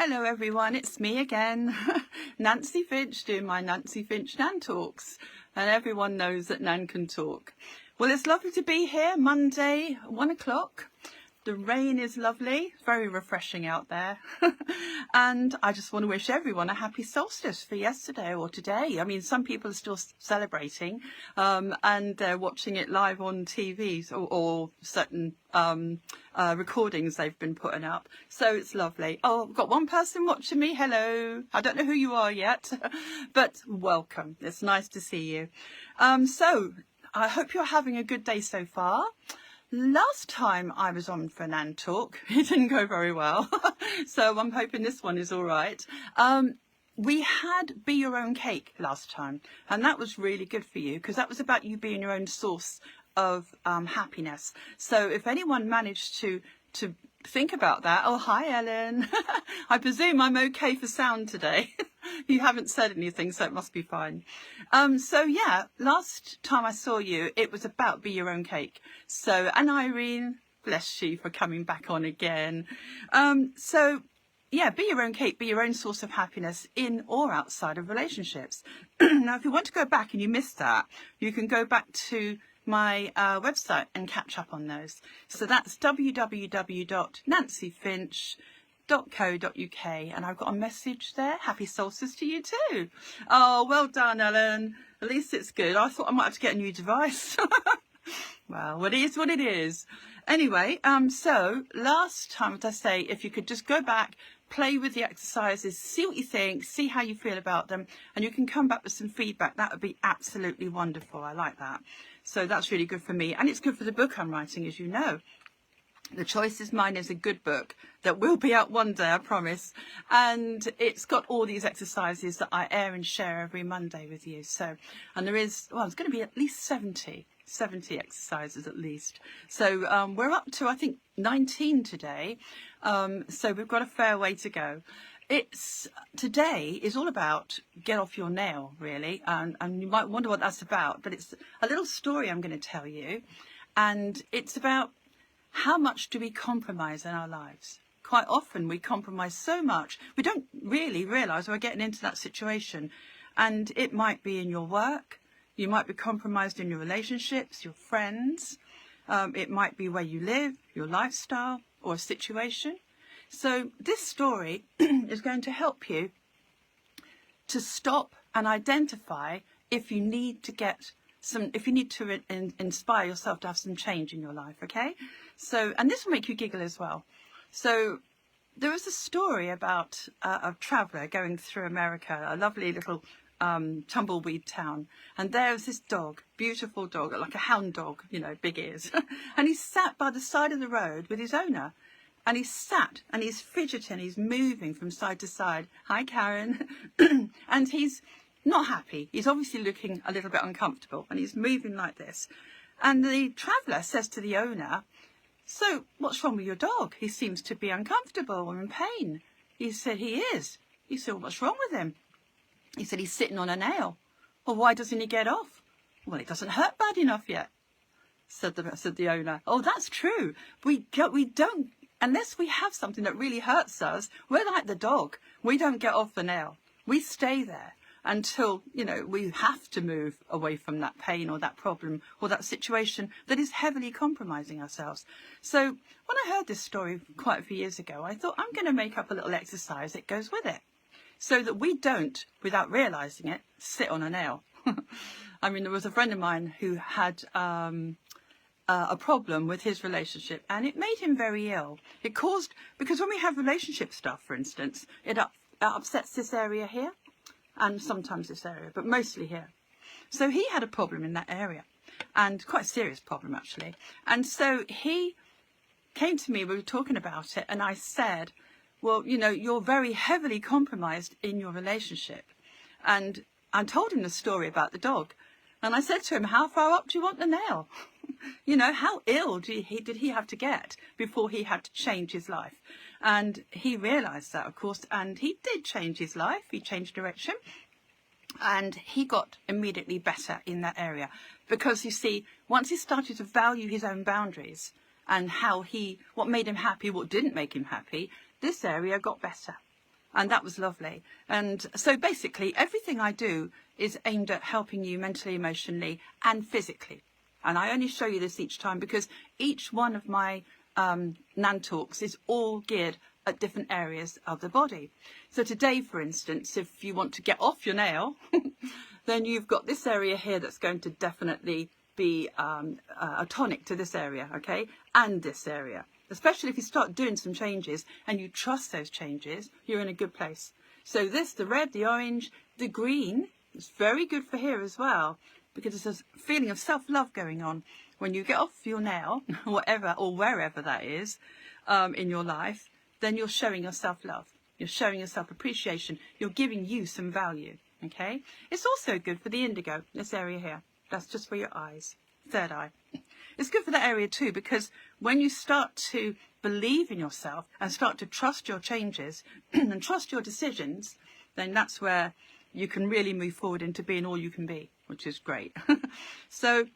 Hello everyone, it's me again, Nancy Finch, doing my Nancy Finch Nan Talks, and everyone knows that Nan can talk. Well, it's lovely to be here, Monday, 1 o'clock. The rain is lovely, very refreshing out there, and I just want to wish everyone a happy solstice for yesterday or today. I mean, some people are still celebrating, and they're watching it live on TVs or certain recordings they've been putting up. So it's lovely. Oh, I've got one person watching me. Hello. I don't know who you are yet, but welcome. It's nice to see you. So I hope you're having a good day so far. Last time I was on for Nan Talk, it didn't go very well. So I'm hoping this one is all right. We had Be Your Own Cake last time, and that was really good for you because that was about you being your own source of happiness. So if anyone managed to think about that, oh, hi, Ellen. I presume I'm okay for sound today. You haven't said anything, so it must be fine. So yeah, last time I saw you, it was about Be Your Own Cake. So, and Irene, bless you for coming back on again. So yeah, be your own cake, be your own source of happiness in or outside of relationships. Now, if you want to go back and you missed that, you can go back to my website and catch up on those. So that's www.nancyfinch.co.uk, and I've got a message there. Happy solstice to you too. Oh, well done, Ellen. At least it's good. I thought I might have to get a new device. Well, it is what it is. Anyway, so last time, as I say, if you could just go back, play with the exercises, see what you think, see how you feel about them, and you can come back with some feedback. That would be absolutely wonderful. I like that. So that's really good for me, and it's good for the book I'm writing, as you know. The Choice Is Mine is a good book that will be out one day, I promise. And it's got all these exercises that I air and share every Monday with you. So, and there is, well, it's going to be at least 70 exercises at least. So we're up to, I think, 19 today. So we've got a fair way to go. Today is all about get off your nail, really. And you might wonder what that's about, but it's a little story I'm going to tell you. And it's about how much do we compromise in our lives? Quite often we compromise so much, we don't really realise we're getting into that situation. And it might be in your work, you might be compromised in your relationships, your friends, it might be where you live, your lifestyle or a situation. So this story is going to help you to stop and identify if you need to inspire yourself to have some change in your life, okay? So, and this will make you giggle as well. So there was a story about a traveller going through America, a lovely little tumbleweed town. And there was this dog, beautiful dog, like a hound dog, you know, big ears. And he sat by the side of the road with his owner. And he sat and he's fidgeting, he's moving from side to side. Hi, Karen. And he's not happy. He's obviously looking a little bit uncomfortable and he's moving like this. And the traveller says to the owner, so what's wrong with your dog? He seems to be uncomfortable or in pain. He said, he is. He said, well, what's wrong with him? He said, he's sitting on a nail. Well, why doesn't he get off? Well, it doesn't hurt bad enough yet, said the owner. Oh, that's true. We don't, unless we have something that really hurts us, we're like the dog. We don't get off the nail. We stay there until, you know, we have to move away from that pain or that problem or that situation that is heavily compromising ourselves. So when I heard this story quite a few years ago, I thought I'm going to make up a little exercise that goes with it so that we don't, without realising it, sit on a nail. I mean, there was a friend of mine who had a problem with his relationship and it made him very ill. It caused, because when we have relationship stuff, for instance, it upsets this area here. And sometimes this area, but mostly here. So he had a problem in that area, and quite a serious problem actually. And so he came to me, we were talking about it, and I said, well, you know, you're very heavily compromised in your relationship. And I told him the story about the dog. And I said to him, how far up do you want the nail? You know, how ill did he have to get before he had to change his life? And he realised that, of course, and he did change his life. He changed direction and he got immediately better in that area. Because, you see, once he started to value his own boundaries and what made him happy, what didn't make him happy, this area got better. And that was lovely. And so basically everything I do is aimed at helping you mentally, emotionally and physically. And I only show you this each time because each one of my Nan talks is all geared at different areas of the body. So today, for instance, if you want to get off your nail, then you've got this area here that's going to definitely be a tonic to this area, okay, and this area. Especially if you start doing some changes and you trust those changes, you're in a good place. So this, the red, the orange, the green, is very good for here as well, because there's a feeling of self-love going on. When you get off your nail, whatever or wherever that is in your life, then you're showing yourself love. You're showing yourself appreciation. You're giving you some value, okay? It's also good for the indigo, this area here. That's just for your eyes, third eye. It's good for that area too, because when you start to believe in yourself and start to trust your changes and trust your decisions, then that's where you can really move forward into being all you can be, which is great. So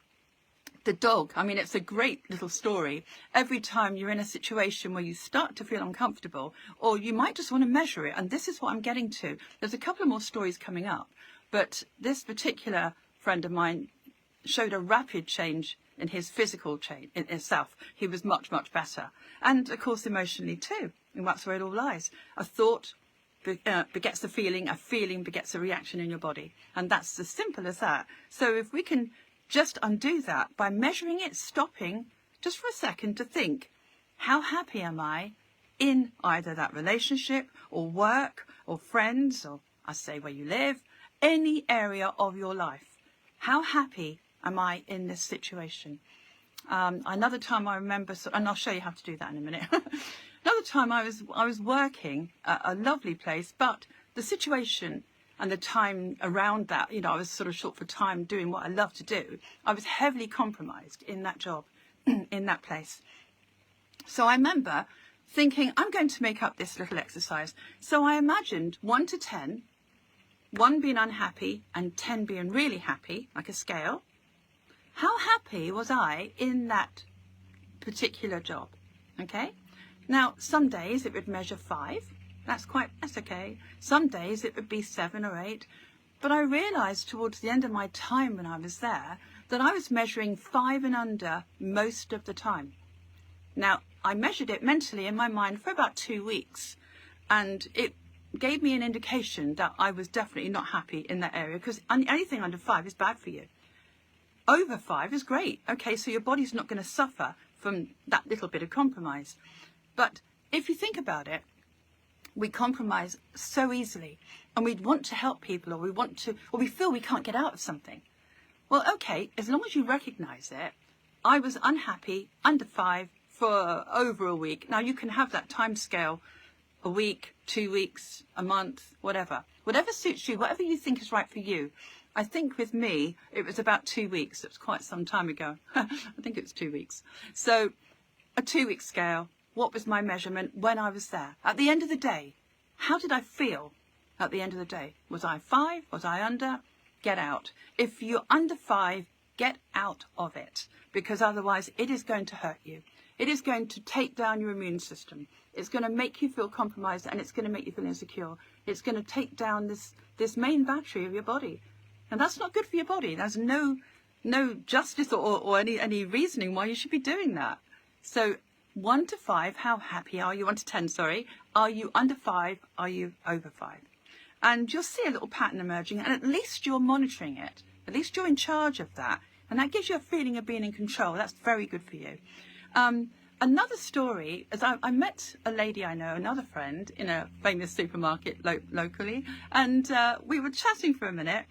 the dog, I mean, it's a great little story. Every time you're in a situation where you start to feel uncomfortable, or you might just want to measure it, and this is what I'm getting to. There's a couple of more stories coming up, but this particular friend of mine showed a rapid change in his physical change in itself. He was much, much better. And of course, emotionally too. And that's where it all lies. A thought begets a feeling begets a reaction in your body. And that's as simple as that. So if we can just undo that by measuring it, stopping just for a second to think, how happy am I in either that relationship or work or friends, or I say where you live, any area of your life. How happy am I in this situation? Another time I remember, and I'll show you how to do that in a minute. Another time I was working at a lovely place, but the situation and the time around that, you know, I was sort of short for time doing what I love to do. I was heavily compromised in that job, in that place. So I remember thinking, I'm going to make up this little exercise. So I imagined 1 to 10, 1 being unhappy and 10 being really happy, like a scale. How happy was I in that particular job? Okay. Now, some days it would measure 5. That's okay. Some days it would be 7 or 8. But I realized towards the end of my time when I was there that I was measuring 5 and under most of the time. Now, I measured it mentally in my mind for about 2 weeks, and it gave me an indication that I was definitely not happy in that area, because anything under 5 is bad for you. Over 5 is great. Okay, so your body's not going to suffer from that little bit of compromise. But if you think about it, we compromise so easily, and we'd want to help people, or we feel we can't get out of something. Well, okay, as long as you recognize it, I was unhappy under 5 for over a week. Now you can have that time scale, a week, 2 weeks, a month, whatever suits you, whatever you think is right for you. I think with me, it was about 2 weeks. It was quite some time ago. I think it was 2 weeks. So a 2-week scale. What was my measurement when I was there? At the end of the day, how did I feel at the end of the day? Was I 5? Was I under? Get out. If you're under 5, get out of it, because otherwise it is going to hurt you. It is going to take down your immune system. It's going to make you feel compromised, and it's going to make you feel insecure. It's going to take down this main battery of your body. And that's not good for your body. There's no justice or any reasoning why you should be doing that. So 1 to 5, how happy are you? 1 to 10, sorry. Are you under 5? Are you over 5? And you'll see a little pattern emerging, and at least you're monitoring it. At least you're in charge of that. And that gives you a feeling of being in control. That's very good for you. Another story is I met a lady I know, another friend, in a famous supermarket locally. And we were chatting for a minute.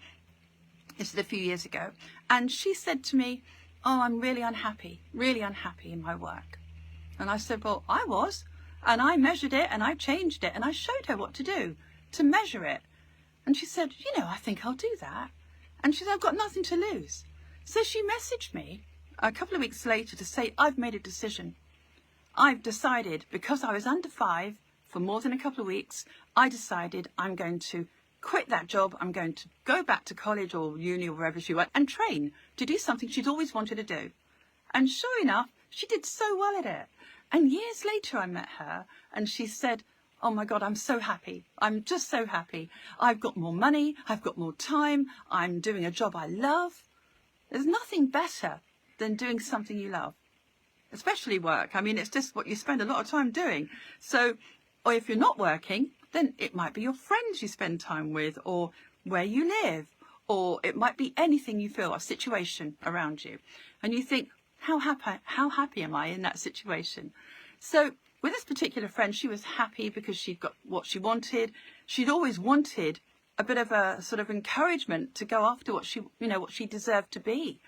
This is a few years ago. And she said to me, oh, I'm really unhappy in my work. And I said, well, I was. And I measured it and I changed it. And I showed her what to do to measure it. And she said, you know, I think I'll do that. And she said, I've got nothing to lose. So she messaged me a couple of weeks later to say, I've made a decision. I've decided, because I was under 5 for more than a couple of weeks, I decided I'm going to quit that job. I'm going to go back to college or uni or wherever she went and train to do something she'd always wanted to do. And sure enough, she did so well at it. And years later I met her and she said, oh my God, I'm so happy. I'm just so happy. I've got more money. I've got more time. I'm doing a job I love. There's nothing better than doing something you love, especially work. I mean, it's just what you spend a lot of time doing. So, or if you're not working, then it might be your friends you spend time with, or where you live, or it might be anything you feel, a situation around you. And you think, how happy am I in that situation? So with this particular friend, she was happy because she'd got what she wanted. She'd always wanted a bit of a sort of encouragement to go after what she deserved to be.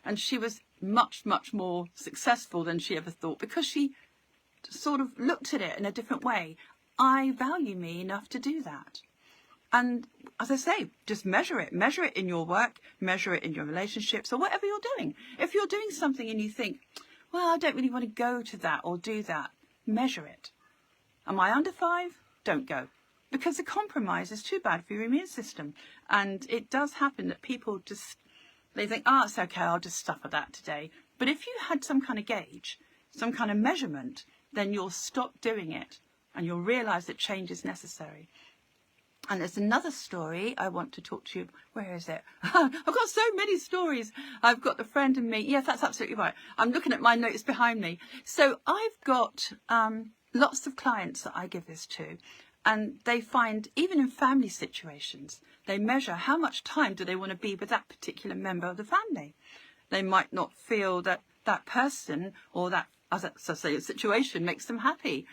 And she was much, much more successful than she ever thought, because she sort of looked at it in a different way. I value me enough to do that. And as I say, just measure it in your work, measure it in your relationships, or whatever you're doing. If you're doing something and you think, well, I don't really want to go to that or do that, measure it. Am I under 5? Don't go. Because the compromise is too bad for your immune system. And it does happen that people they think, oh, it's okay, I'll just suffer that today. But if you had some kind of gauge, some kind of measurement, then you'll stop doing it and you'll realise that change is necessary. And there's another story I want to talk to you. Where is it? I've got so many stories. I've got the friend and me. Yes, that's absolutely right. I'm looking at my notes behind me. So I've got lots of clients that I give this to. And they find, even in family situations, they measure how much time do they want to be with that particular member of the family. They might not feel that that person or that, as I say, situation makes them happy.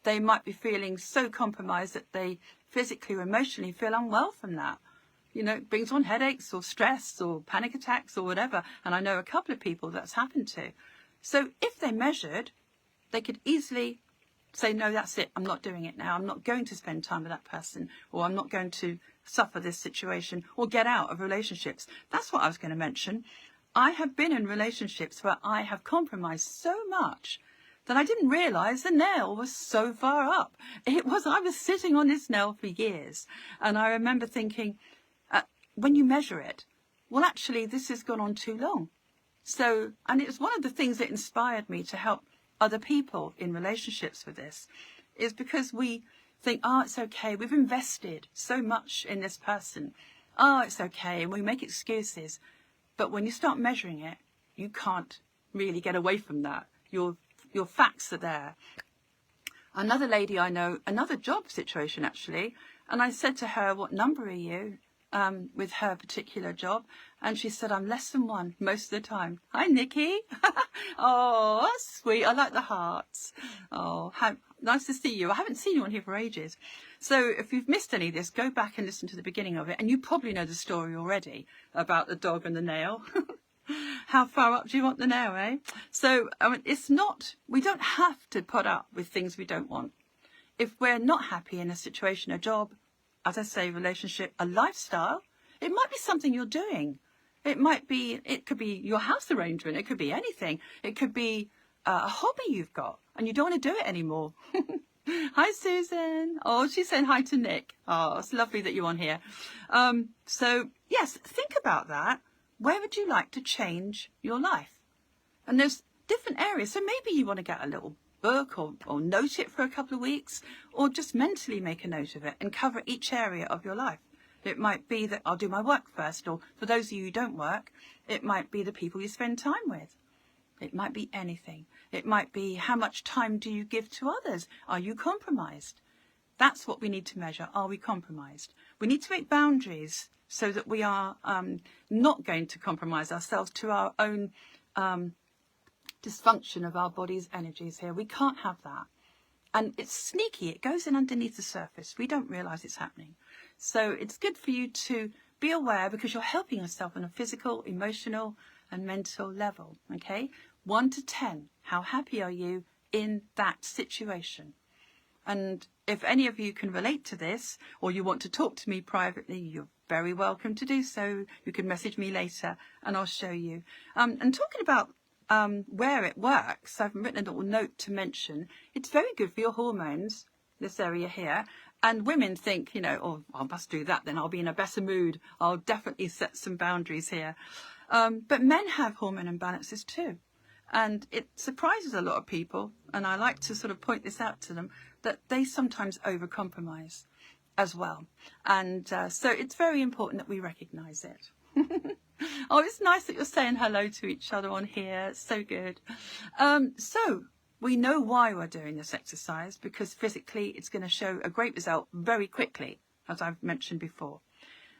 They might be feeling so compromised that they physically or emotionally feel unwell from that. You know, it brings on headaches or stress or panic attacks or whatever. And I know a couple of people that's happened to. So if they measured, they could easily say, no, that's it. I'm not doing it now. I'm not going to spend time with that person, or I'm not going to suffer this situation or get out of relationships. That's what I was going to mention. I have been in relationships where I have compromised so much that I didn't realise the nail was so far up. I was sitting on this nail for years. And I remember thinking, when you measure it, well, actually, this has gone on too long. So, and it was one of the things that inspired me to help other people in relationships with this, is because we think, oh, it's okay. We've invested so much in this person. Oh, it's okay. And we make excuses. But when you start measuring it, you can't really get away from that. Your facts are there. Another lady I know, another job situation actually, and I said to her, what number are you with her particular job? And she said, I'm less than 1 most of the time. Hi, Nikki. Oh, that's sweet. I like the hearts. Oh, how nice to see you. I haven't seen you on here for ages. So if you've missed any of this, go back and listen to the beginning of it. And you probably know the story already about the dog and the nail. How far up do you want the nail, eh? So we don't have to put up with things we don't want. If we're not happy in a situation, a job, as I say, relationship, a lifestyle, it might be something you're doing. It could be your house arrangement. It could be anything. It could be a hobby you've got and you don't want to do it anymore. Hi, Susan. Oh, she's saying hi to Nick. Oh, it's lovely that you're on here. So yes, think about that. Where would you like to change your life? And there's different areas. So maybe you want to get a little book or note it for a couple of weeks, or just mentally make a note of it and cover each area of your life. It might be that I'll do my work first, or for those of you who don't work, it might be the people you spend time with. It might be anything. It might be how much time do you give to others? Are you compromised? That's what we need to measure. Are we compromised? We need to make boundaries so that we are not going to compromise ourselves to our own dysfunction of our body's energies here. We can't have that. And it's sneaky. It goes in underneath the surface. We don't realise it's happening. So it's good for you to be aware, because you're helping yourself on a physical, emotional and mental level. Okay? 1 to 10. How happy are you in that situation? And if any of you can relate to this, or you want to talk to me privately, you're very welcome to do so. You can message me later and I'll show you. And talking about where it works, I've written a little note to mention, it's very good for your hormones, this area here. And women think, oh, I must do that, then I'll be in a better mood. I'll definitely set some boundaries here. But men have hormone imbalances too. And it surprises a lot of people, and I like to sort of point this out to them, that they sometimes overcompromise as well. And so it's very important that we recognise it. Oh, it's nice that you're saying hello to each other on here. It's so good. So we know why we're doing this exercise, because physically it's going to show a great result very quickly, as I've mentioned before.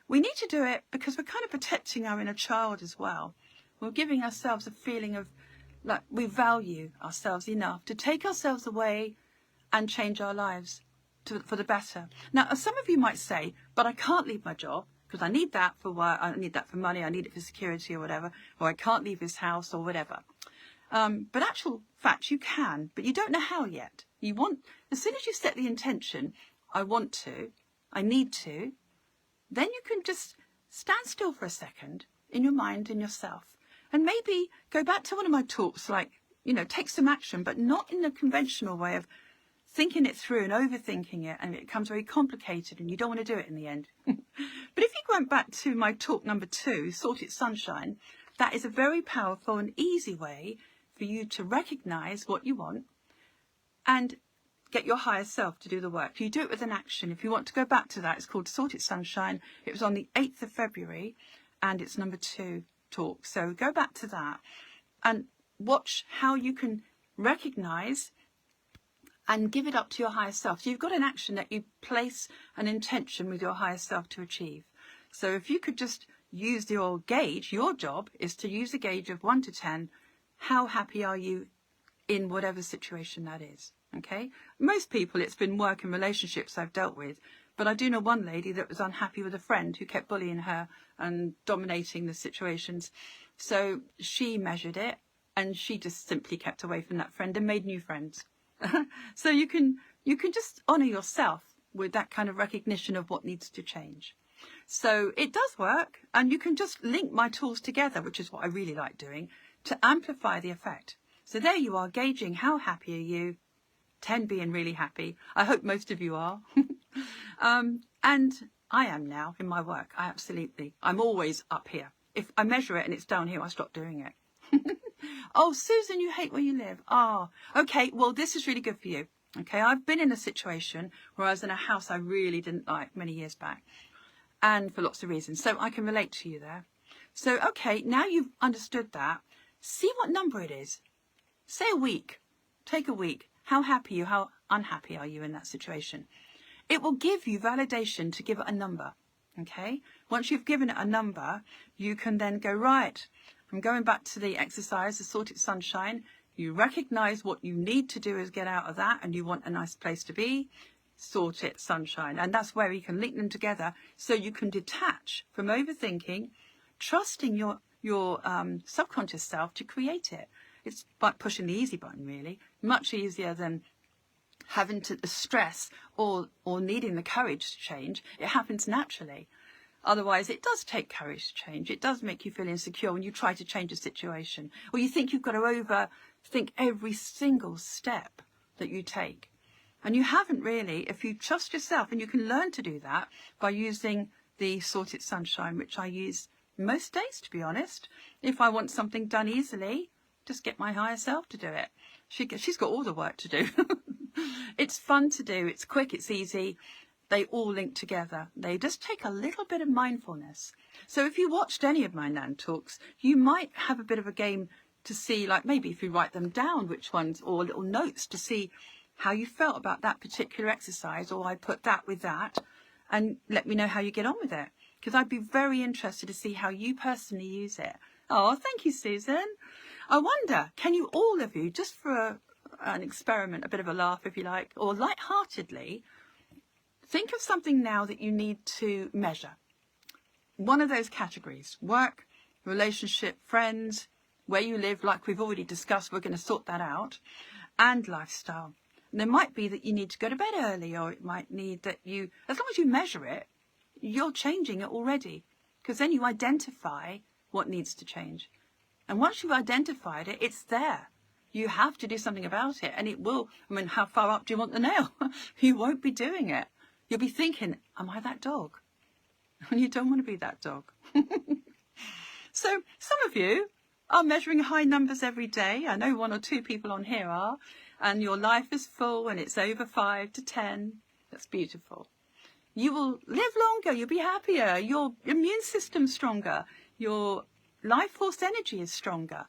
We need to do it because we're kind of protecting our inner child as well. We're giving ourselves a feeling of like we value ourselves enough to take ourselves away and change our lives for the better. Now, some of you might say, but I can't leave my job because I need that for work, I need that for money, I need it for security or whatever, or I can't leave this house or whatever. But actual fact, you can, but you don't know how yet. You want, as soon as you set the intention, I want to, I need to, then you can just stand still for a second in your mind and yourself. And maybe go back to one of my talks, like, you know, take some action, but not in the conventional way of thinking it through and overthinking it, and it becomes very complicated and you don't want to do it in the end. But if you went back to my talk number 2, Sort It Sunshine, that is a very powerful and easy way for you to recognise what you want and get your higher self to do the work. You do it with an action. If you want to go back to that, it's called Sort It Sunshine. It was on the 8th of February and it's number 2 talk. So go back to that and watch how you can recognise and give it up to your higher self. So you've got an action that you place an intention with your higher self to achieve. So if you could just use your gauge, your job is to use a gauge of 1 to 10. How happy are you in whatever situation that is? Okay. Most people, it's been work and relationships I've dealt with. But I do know one lady that was unhappy with a friend who kept bullying her and dominating the situations. So she measured it and she just simply kept away from that friend and made new friends. So you can just honour yourself with that kind of recognition of what needs to change. So it does work, and you can just link my tools together, which is what I really like doing, to amplify the effect. So there you are, gauging how happy are you, 10 being really happy. I hope most of you are. And I am now in my work. I'm always up here. If I measure it and it's down here, I stop doing it. Oh, Susan, you hate where you live. Okay, well, this is really good for you. Okay, I've been in a situation where I was in a house I really didn't like many years back, and for lots of reasons. So I can relate to you there. So, okay, now you've understood that. See what number it is. Say a week. Take a week. How happy are you? How unhappy are you in that situation? It will give you validation to give it a number. Okay, once you've given it a number, you can then go, right, I'm going back to the exercise, the Sort It Sunshine. You recognise what you need to do is get out of that, and you want a nice place to be. Sort It Sunshine. And that's where you can link them together so you can detach from overthinking, trusting your subconscious self to create it. It's like pushing the easy button, really. Much easier than having to stress or needing the courage to change. It happens naturally. Otherwise, it does take courage to change. It does make you feel insecure when you try to change a situation, or you think you've got to overthink every single step that you take. And you haven't really, if you trust yourself, and you can learn to do that by using the Sort It Sunshine, which I use most days, to be honest. If I want something done easily, just get my higher self to do it. She's got all the work to do. It's fun to do. It's quick. It's easy. They all link together. They just take a little bit of mindfulness. So if you watched any of my NAN talks, you might have a bit of a game to see, like maybe if you write them down, which ones, or little notes to see how you felt about that particular exercise, or I put that with that, and let me know how you get on with it. Because I'd be very interested to see how you personally use it. Oh, thank you, Susan. I wonder, can you, all of you, just for an experiment, a bit of a laugh if you like, or lightheartedly, think of something now that you need to measure. One of those categories: work, relationship, friends, where you live, like we've already discussed, we're going to sort that out, and lifestyle. And there might be that you need to go to bed early, or it might need that you, as long as you measure it, you're changing it already, because then you identify what needs to change. And once you've identified it, it's there. You have to do something about it, and it will. I mean, how far up do you want the nail? You won't be doing it. You'll be thinking, am I that dog? And you don't want to be that dog. So some of you are measuring high numbers every day. I know 1 or 2 people on here are, and your life is full and it's over 5 to 10. That's beautiful. You will live longer, you'll be happier, your immune system's stronger, your life force energy is stronger.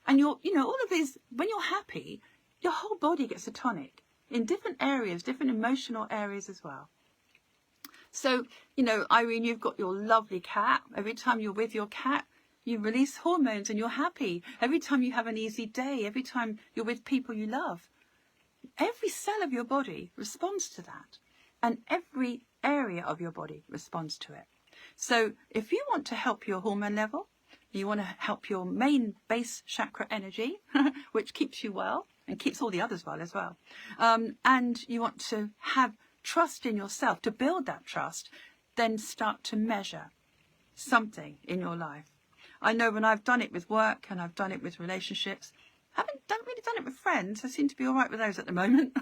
And all of these, when you're happy, your whole body gets a tonic in different areas, different emotional areas as well. So, Irene, you've got your lovely cat. Every time you're with your cat, you release hormones and you're happy. Every time you have an easy day, every time you're with people you love, every cell of your body responds to that. And every area of your body responds to it. So if you want to help your hormone level, you want to help your main base chakra energy, which keeps you well and keeps all the others well as well. And you want to have trust in yourself, to build that trust, then start to measure something in your life. I know when I've done it with work and I've done it with relationships, I haven't really done it with friends. I seem to be all right with those at the moment.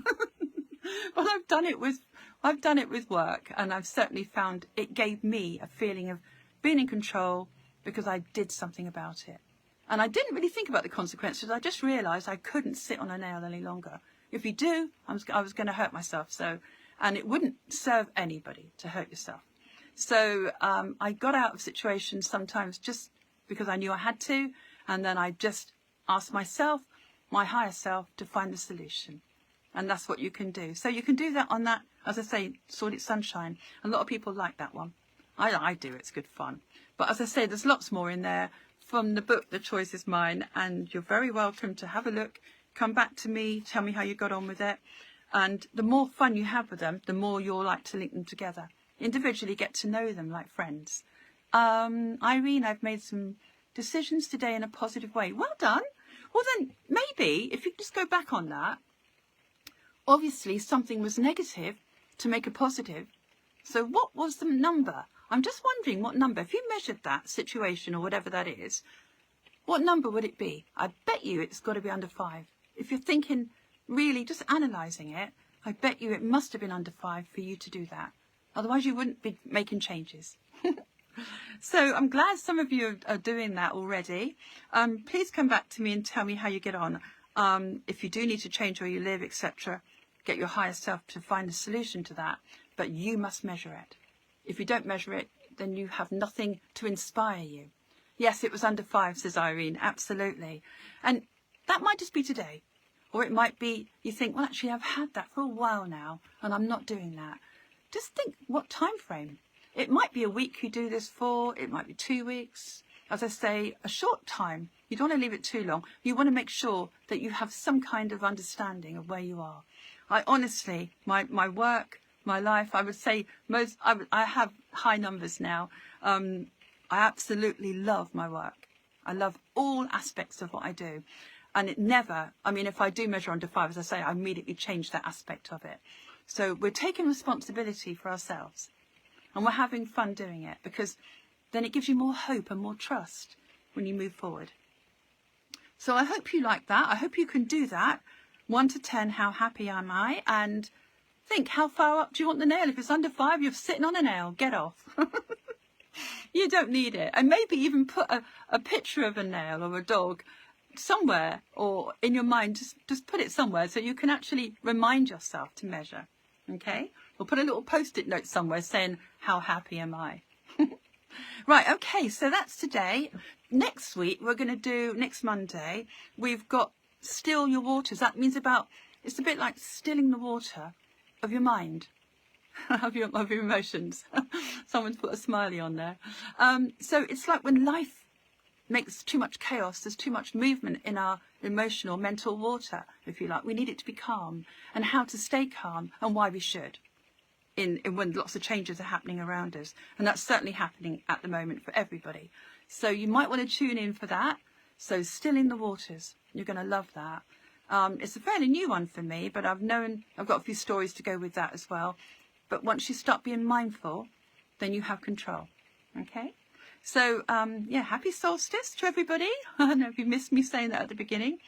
But I've done it with work, and I've certainly found it gave me a feeling of being in control because I did something about it. And I didn't really think about the consequences. I just realised I couldn't sit on a nail any longer. If you do, I was going to hurt myself. And it wouldn't serve anybody to hurt yourself. So I got out of situations sometimes just because I knew I had to. And then I just asked myself, my higher self, to find the solution. And that's what you can do. So you can do that on that, as I say, Sordid Sunshine. A lot of people like that one. I do. It's good fun. But as I say, there's lots more in there from the book, The Choice Is Mine. And you're very welcome to have a look. Come back to me. Tell me how you got on with it. And the more fun you have with them, the more you'll like to link them together. Individually, get to know them like friends. Irene, I've made some decisions today in a positive way. Well done. Well, then maybe if you just go back on that, obviously something was negative to make a positive. So what was the number? I'm just wondering what number. If you measured that situation or whatever that is, what number would it be? I bet you it's got to be under 5. If you're thinking, really just analysing it, I bet you it must have been under 5 for you to do that. Otherwise you wouldn't be making changes. So I'm glad some of you are doing that already. Please come back to me and tell me how you get on. If you do need to change where you live, etc., get your higher self to find a solution to that. But you must measure it. If you don't measure it, then you have nothing to inspire you. Yes, it was under 5, says Irene. Absolutely. And that might just be today. Or it might be you think, well, actually, I've had that for a while now and I'm not doing that. Just think what time frame. It might be a week you do this for. It might be 2 weeks. As I say, a short time. You don't want to leave it too long. You want to make sure that you have some kind of understanding of where you are. I honestly, my work, my life, I would say I have high numbers now. I absolutely love my work. I love all aspects of what I do. And it never, if I do measure under 5, as I say, I immediately change that aspect of it. So we're taking responsibility for ourselves. And we're having fun doing it, because then it gives you more hope and more trust when you move forward. So I hope you like that. I hope you can do that. 1 to 10, how happy am I? And think, how far up do you want the nail? If it's under 5, you're sitting on a nail. Get off. You don't need it. And maybe even put a picture of a nail or a dog somewhere, or in your mind, just put it somewhere so you can actually remind yourself to measure. Okay? Or put a little post-it note somewhere saying, how happy am I? Right, okay, so that's today. Next week, we're going to do, next Monday, we've got still your waters. That means it's a bit like stilling the water of your mind, of your emotions. Someone's put a smiley on there. So it's like when life makes too much chaos, there's too much movement in our emotional, mental water, if you like. We need it to be calm, and how to stay calm and why we should. In when lots of changes are happening around us. And that's certainly happening at the moment for everybody. So you might want to tune in for that. So Stilling the Waters, you're going to love that. It's a fairly new one for me, but I've got a few stories to go with that as well. But once you start being mindful, then you have control. Okay? So, happy solstice to everybody. I don't know if you missed me saying that at the beginning.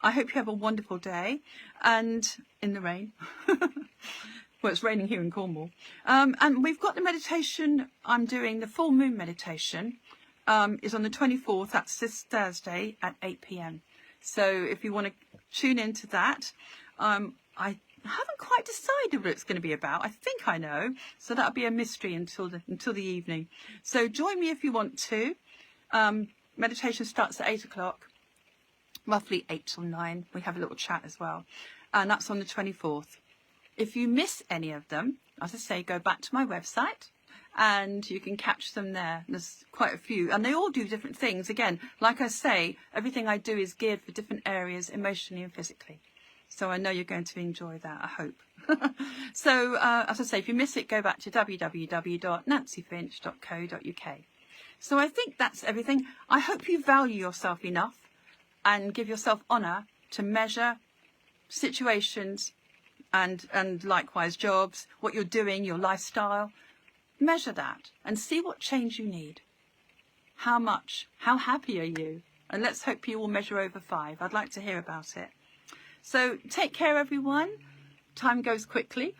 I hope you have a wonderful day, and in the rain. Well, it's raining here in Cornwall. And we've got the meditation. I'm doing the full moon meditation is on the 24th. That's this Thursday at 8 p.m. So if you want to tune into that, I haven't quite decided what it's going to be about. I think I know, so that'll be a mystery until the evening. So join me if you want to. Meditation starts at 8 o'clock, roughly 8 till 9. We have a little chat as well, and that's on the 24th. If you miss any of them, as I say, go back to my website and you can catch them there. There's quite a few, and they all do different things. Again, like I say, everything I do is geared for different areas, emotionally and physically. So I know you're going to enjoy that, I hope. So, as I say, if you miss it, go back to www.nancyfinch.co.uk. So I think that's everything. I hope you value yourself enough and give yourself honour to measure situations and likewise jobs, what you're doing, your lifestyle. Measure that and see what change you need. How much? How happy are you? And let's hope you will measure over 5. I'd like to hear about it. So take care, everyone. Time goes quickly.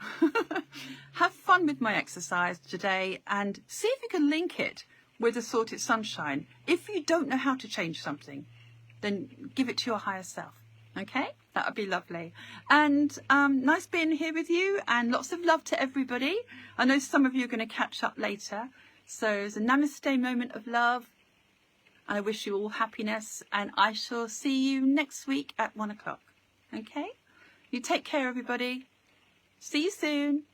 Have fun with my exercise today and see if you can link it with a Sorted Sunshine. If you don't know how to change something, then give it to your higher self. Okay? That would be lovely. And nice being here with you, and lots of love to everybody. I know some of you are going to catch up later. So it's a namaste moment of love. And I wish you all happiness, and I shall see you next week at 1 o'clock. Okay? You take care, everybody. See you soon.